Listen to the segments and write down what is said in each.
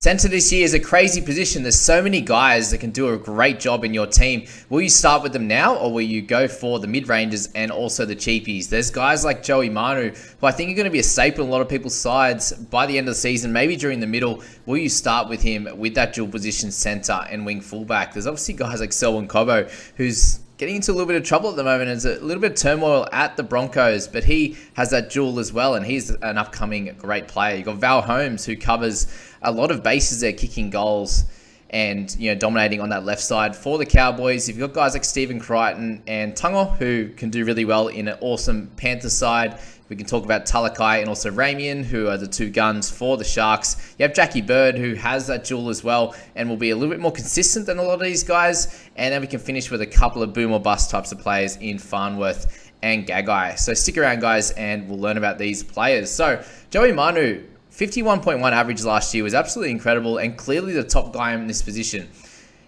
Centre this year is a crazy position. There's so many guys that can do a great job in your team. Will you start with them now, or will you go for the mid-rangers and also the cheapies? There's guys like Joey Manu, who I think are going to be a staple in a lot of people's sides by the end of the season, maybe during the middle. Will you start with him with that dual position centre and wing fullback? There's obviously guys like Selwyn Cobbo, who's getting into a little bit of trouble at the moment. There's a little bit of turmoil at the Broncos, but he has that dual as well, and he's an upcoming great player. You've got Val Holmes, who covers a lot of bases there, kicking goals and dominating on that left side for the Cowboys. You've got guys like Stephen Crichton and Tago, who can do really well in an awesome Panthers side. We can talk about Talakai and also Ramien, who are the two guns for the Sharks. You have Jackie Bird, who has that dual as well and will be a little bit more consistent than a lot of these guys. And then we can finish with a couple of boom or bust types of players in Farnworth and Gagai. So stick around, guys, and we'll learn about these players. So Joey Manu, 51.1 average last year, was absolutely incredible and clearly the top guy in this position.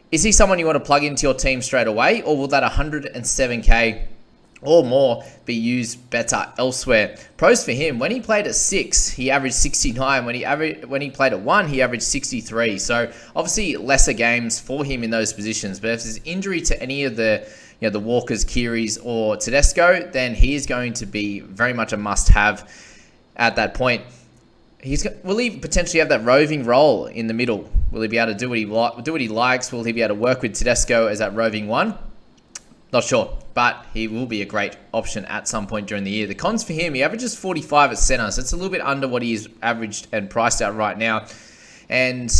Is he someone you want to plug into your team straight away, or will that 107k or more be used better elsewhere? Pros for him: when he played at 6, he averaged 69. When he played at 1, he averaged 63. So obviously lesser games for him in those positions. But if there's injury to any of the the Walkers, Kearys, or Tedesco, then he is going to be very much a must-have at that point. Will he potentially have that roving role in the middle? Will he be able to do what he likes? Will he be able to work with Tedesco as that roving one? Not sure, but he will be a great option at some point during the year. The cons for him: he averages 45 at centre, so it's a little bit under what he's averaged and priced out right now. And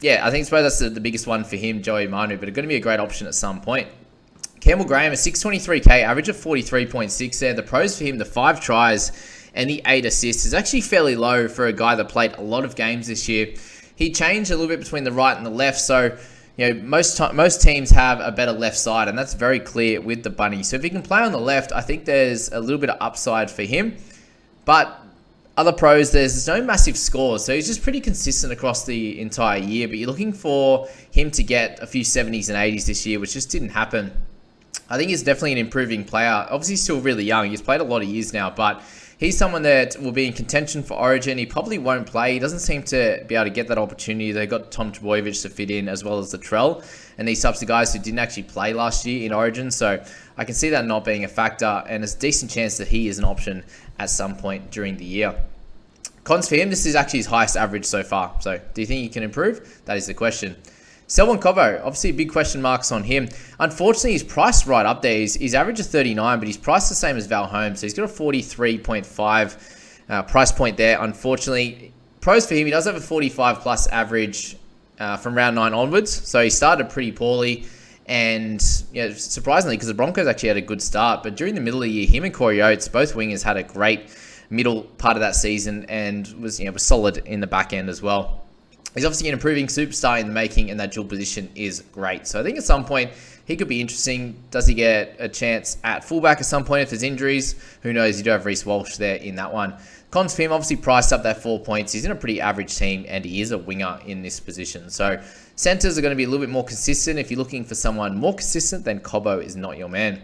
yeah, I think that's the biggest one for him, Joey Manu, but it's going to be a great option at some point. Campbell Graham, a 623k, average of 43.6 there. The pros for him: the 5 tries and the 8 assists is actually fairly low for a guy that played a lot of games this year. He changed a little bit between the right and the left, so most teams have a better left side, and that's very clear with the Bunny. So if he can play on the left, I think there's a little bit of upside for him. But other pros, there's no massive scores, so he's just pretty consistent across the entire year. But you're looking for him to get a few 70s and 80s this year, which just didn't happen. I think he's definitely an improving player. Obviously, he's still really young. He's played a lot of years now, but he's someone that will be in contention for Origin. He probably won't play. He doesn't seem to be able to get that opportunity. They've got Tom Trbojevic to fit in, as well as the Trell, and these types of guys who didn't actually play last year in Origin. So I can see that not being a factor, and there's a decent chance that he is an option at some point during the year. Cons for him: this is actually his highest average so far. So do you think he can improve? That is the question. Selwyn Cobbo, obviously big question marks on him. Unfortunately, he's priced right up there. His average is 39, but he's priced the same as Val Holmes. So he's got a 43.5 price point there, unfortunately. Pros for him: he does have a 45 plus average from round 9 onwards. So he started pretty poorly. And surprisingly, because the Broncos actually had a good start, but during the middle of the year, him and Corey Oates, both wingers, had a great middle part of that season and was solid in the back end as well. He's obviously an improving superstar in the making, and that dual position is great. So I think at some point he could be interesting. Does he get a chance at fullback at some point if there's injuries? Who knows? You do have Reece Walsh there in that one. Cons for him: obviously priced up that 4 points. He's in a pretty average team, and he is a winger in this position. So centers are going to be a little bit more consistent. If you're looking for someone more consistent, then Cobbo is not your man.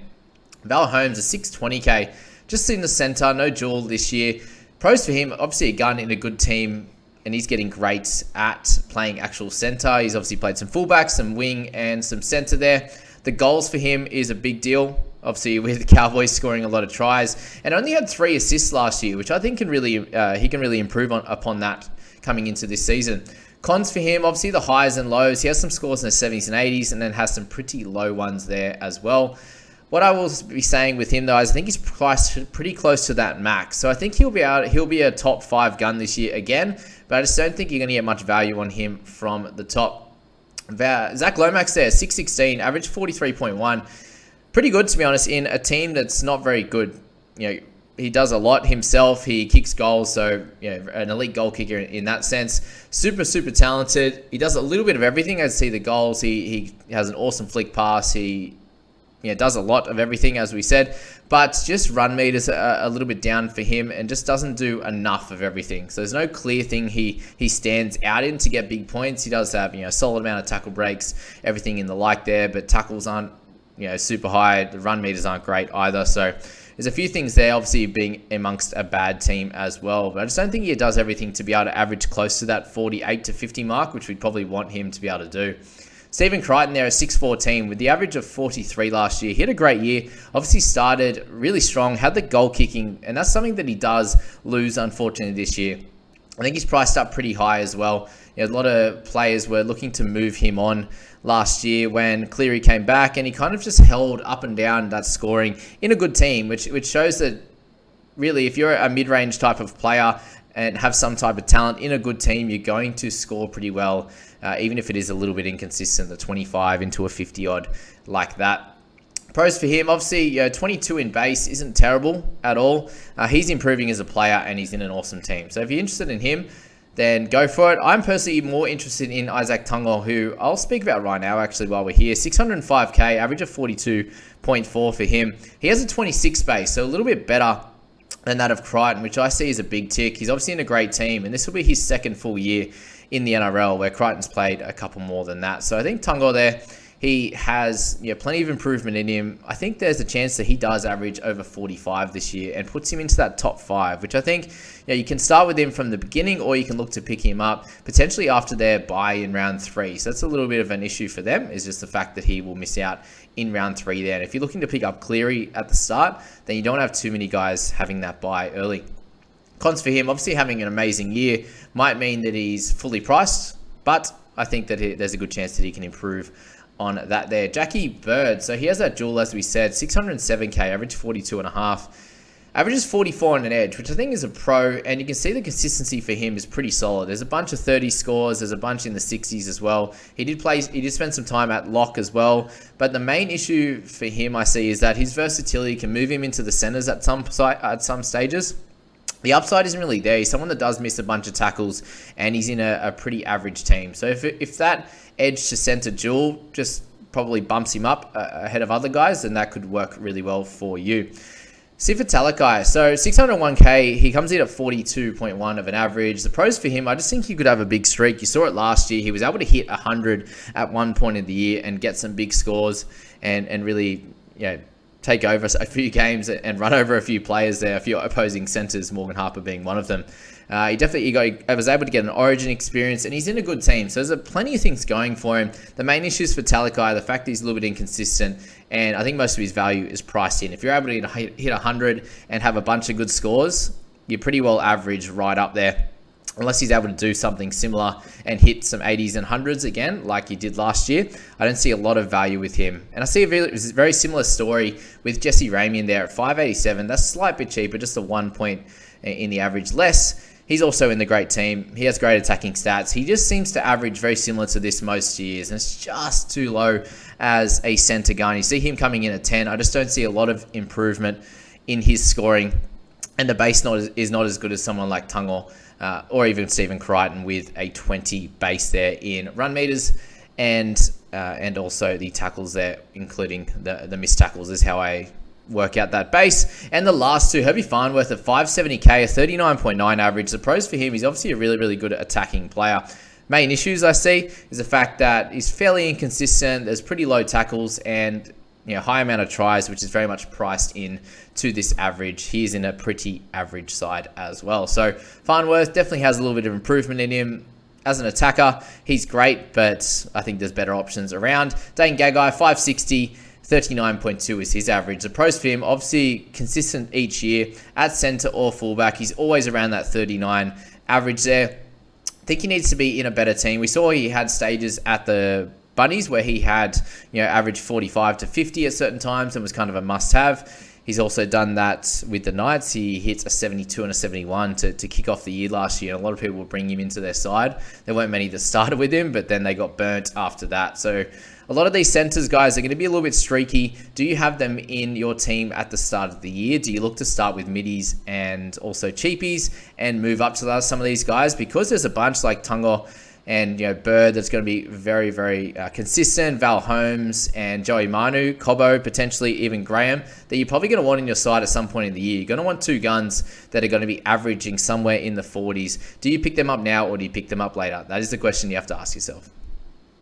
Val Holmes, a 620k, just in the center, no dual this year. Pros for him: obviously a gun in a good team, and he's getting great at playing actual center. He's obviously played some fullback, some wing, and some center there. The goals for him is a big deal. Obviously, with the Cowboys scoring a lot of tries, and only had 3 assists last year, which I think he can really improve upon that coming into this season. Cons for him: obviously the highs and lows. He has some scores in the 70s and 80s, and then has some pretty low ones there as well. What I will be saying with him, though, is I think he's priced pretty close to that max. So I think he'll be a top 5 gun this year again, but I just don't think you're going to get much value on him from the top. Zac Lomax there, 616, average 43.1. Pretty good, to be honest, in a team that's not very good. He does a lot himself. He kicks goals, so an elite goal kicker in that sense. Super, super talented. He does a little bit of everything. As see the goals, he has an awesome flick pass. He does a lot of everything, as we said, but just run meters are a little bit down for him and just doesn't do enough of everything. So there's no clear thing he stands out in to get big points. He does have a solid amount of tackle breaks, everything in the like there, but tackles aren't super high. The run meters aren't great either. So there's a few things there, obviously being amongst a bad team as well. But I just don't think he does everything to be able to average close to that 48 to 50 mark, which we'd probably want him to be able to do. Stephen Crichton there at 6'14", with the average of 43 last year. He had a great year. Obviously started really strong, had the goal kicking, and that's something that he does lose, unfortunately, this year. I think he's priced up pretty high as well. A lot of players were looking to move him on last year when Cleary came back, and he kind of just held up and down that scoring in a good team, which shows that really if you're a mid-range type of player and have some type of talent in a good team, you're going to score pretty well, even if it is a little bit inconsistent, the 25 into a 50 odd like that. Pros for him, obviously, 22 in base isn't terrible at all. He's improving as a player and he's in an awesome team. So if you're interested in him, then go for it. I'm personally more interested in Isaac Tago, who I'll speak about right now, actually, while we're here. 605k, average of 42.4 for him. He has a 26 base, so a little bit better than that of Crichton, which I see as a big tick. He's obviously in a great team, and this will be his second full year in the NRL, where Crichton's played a couple more than that. So I think Tago there, he has plenty of improvement in him. I think there's a chance that he does average over 45 this year and puts him into that top 5, which I think you can start with him from the beginning, or you can look to pick him up potentially after their bye in round 3. So that's a little bit of an issue for them, is just the fact that he will miss out in round 3 there. And if you're looking to pick up Cleary at the start, then you don't have too many guys having that bye early. Cons for him, obviously having an amazing year might mean that he's fully priced, but I think that there's a good chance that he can improve on that there. Jackie Bird, so he has that dual, as we said, 607k, average 42.5, averages 44 on an edge, which I think is a pro, and you can see the consistency for him is pretty solid. There's a bunch of 30 scores, there's a bunch in the 60s as well. He did spend some time at lock as well, but the main issue for him I see is that his versatility can move him into the centers at some stages. The upside isn't really there. He's someone that does miss a bunch of tackles, and he's in a pretty average team. So if that edge to center dual just probably bumps him up ahead of other guys, then that could work really well for you. Sifa Talakai, so 601k, he comes in at 42.1 of an average. The pros for him, I just think he could have a big streak. You saw it last year. He was able to hit 100 at one point of the year and get some big scores and really, take over a few games and run over a few players there, a few opposing centers, Morgan Harper being one of them. He was able to get an origin experience, and he's in a good team. So there's plenty of things going for him. The main issues for Talakai, the fact that he's a little bit inconsistent, and I think most of his value is priced in. If you're able to hit 100 and have a bunch of good scores, you're pretty well average right up there. Unless he's able to do something similar and hit some 80s and 100s again, like he did last year, I don't see a lot of value with him. And I see a very similar story with Jesse Ramien there at 587. That's a slight bit cheaper, just a 1 point in the average less. He's also in the great team. He has great attacking stats. He just seems to average very similar to this most years, and it's just too low as a centre gun. You see him coming in at 10. I just don't see a lot of improvement in his scoring, and the base is not as good as someone like Tago. Or even Stephen Crichton with a 20 base there in run meters, and also the tackles there, including the missed tackles, is how I work out that base. And the last two, Herbie Farnworth at 570k, a 39.9 average. The pros for him, he's obviously a really, really good attacking player. Main issues I see is the fact that he's fairly inconsistent. There's pretty low tackles and high amount of tries, which is very much priced in to this average. He's in a pretty average side as well. So Farnworth definitely has a little bit of improvement in him. As an attacker, he's great, but I think there's better options around. Dane Gagai, 560, 39.2 is his average. The pros for him, obviously consistent each year at centre or fullback. He's always around that 39 average there. I think he needs to be in a better team. We saw he had stages at the Bunnies where he had average 45 to 50 at certain times and was kind of a must-have. He's also done that with the Knights. He hits a 72 and a 71 to kick off the year last year. A lot of people will bring him into their side. There weren't many that started with him, but then they got burnt after that. So a lot of these centers, guys, are going to be a little bit streaky. Do you have them in your team at the start of the year? Do you look to start with middies and also cheapies and move up to some of these guys? Because there's a bunch like Tago and Bird that's going to be very, very consistent. Val Holmes and Joey Manu, Cobbo, potentially even Graham, that you're probably going to want in your side at some point in the year. You're going to want two guns that are going to be averaging somewhere in the 40s. Do you pick them up now or do you pick them up later? That is the question you have to ask yourself.